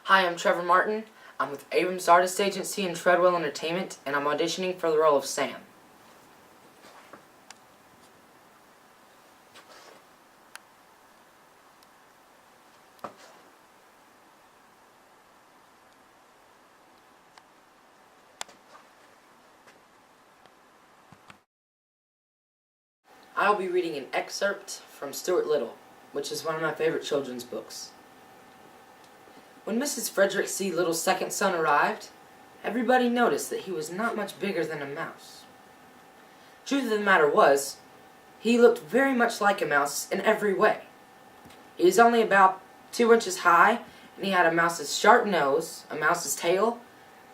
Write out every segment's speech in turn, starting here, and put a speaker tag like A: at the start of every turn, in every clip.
A: Hi, I'm Trevor Martin. I'm with Abrams Artist Agency and Treadwell Entertainment, and I'm auditioning for the role of Sam. I'll be reading an excerpt from Stuart Little, which is one of my favorite children's books. When Mrs. Frederick C. Little's second son arrived, everybody noticed that he was not much bigger than a mouse. Truth of the matter was, he looked very much like a mouse in every way. He was only about 2 inches high, and he had a mouse's sharp nose, a mouse's tail,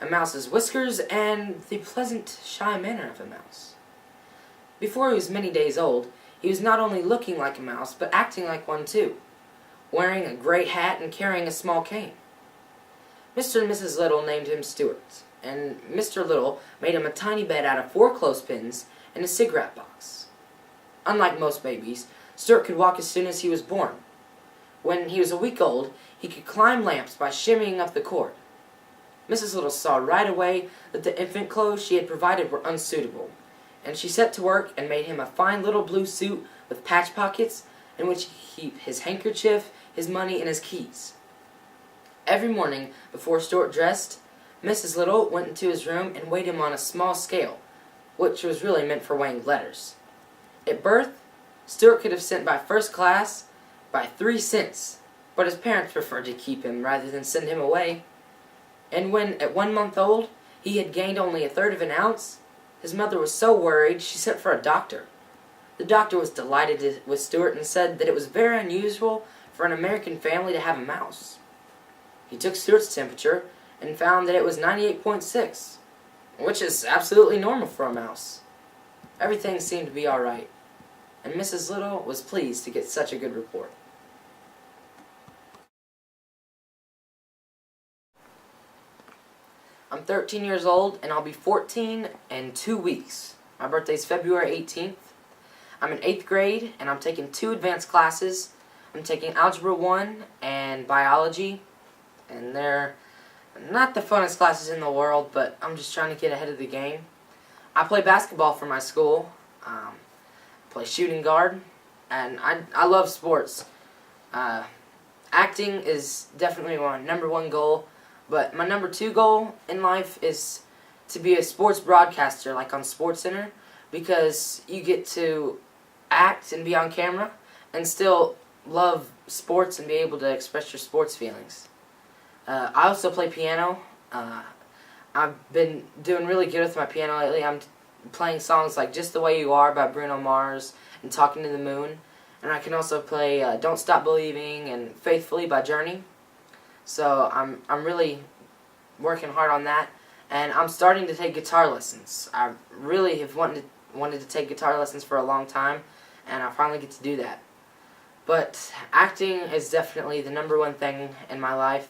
A: a mouse's whiskers, and the pleasant, shy manner of a mouse. Before he was many days old, he was not only looking like a mouse, but acting like one too, wearing a gray hat and carrying a small cane. Mr. and Mrs. Little named him Stuart, and Mr. Little made him a tiny bed out of 4 clothespins and a cigarette box. Unlike most babies, Stuart could walk as soon as he was born. When he was a week old, he could climb lamps by shimmying up the cord. Mrs. Little saw right away that the infant clothes she had provided were unsuitable, and she set to work and made him a fine little blue suit with patch pockets in which he kept his handkerchief, his money, and his keys. Every morning, before Stuart dressed, Mrs. Little went into his room and weighed him on a small scale, which was really meant for weighing letters. At birth, Stuart could have sent by first class by 3 cents, but his parents preferred to keep him rather than send him away. And when, at 1 month old, he had gained only 1/3 of an ounce, his mother was so worried she sent for a doctor. The doctor was delighted with Stuart and said that it was very unusual for an American family to have a mouse. He took Stuart's temperature and found that it was 98.6, which is absolutely normal for a mouse. Everything seemed to be alright, and Mrs. Little was pleased to get such a good report. I'm 13 years old, and I'll be 14 in 2 weeks. My birthday's February 18th. I'm in 8th grade, and I'm taking 2 advanced classes. I'm taking Algebra 1 and Biology, and they're not the funnest classes in the world, but I'm just trying to get ahead of the game. I play basketball for my school. I play shooting guard, and I love sports. Acting is definitely my #1 goal, but my #2 goal in life is to be a sports broadcaster, like on SportsCenter, because you get to act and be on camera and still love sports and be able to express your sports feelings. I also play piano. I've been doing really good with my piano lately. I'm playing songs like Just the Way You Are by Bruno Mars and Talking to the Moon. And I can also play Don't Stop Believing and Faithfully by Journey. So I'm really working hard on that. And I'm starting to take guitar lessons. I really have wanted to take guitar lessons for a long time, and I finally get to do that. But acting is definitely the #1 thing in my life.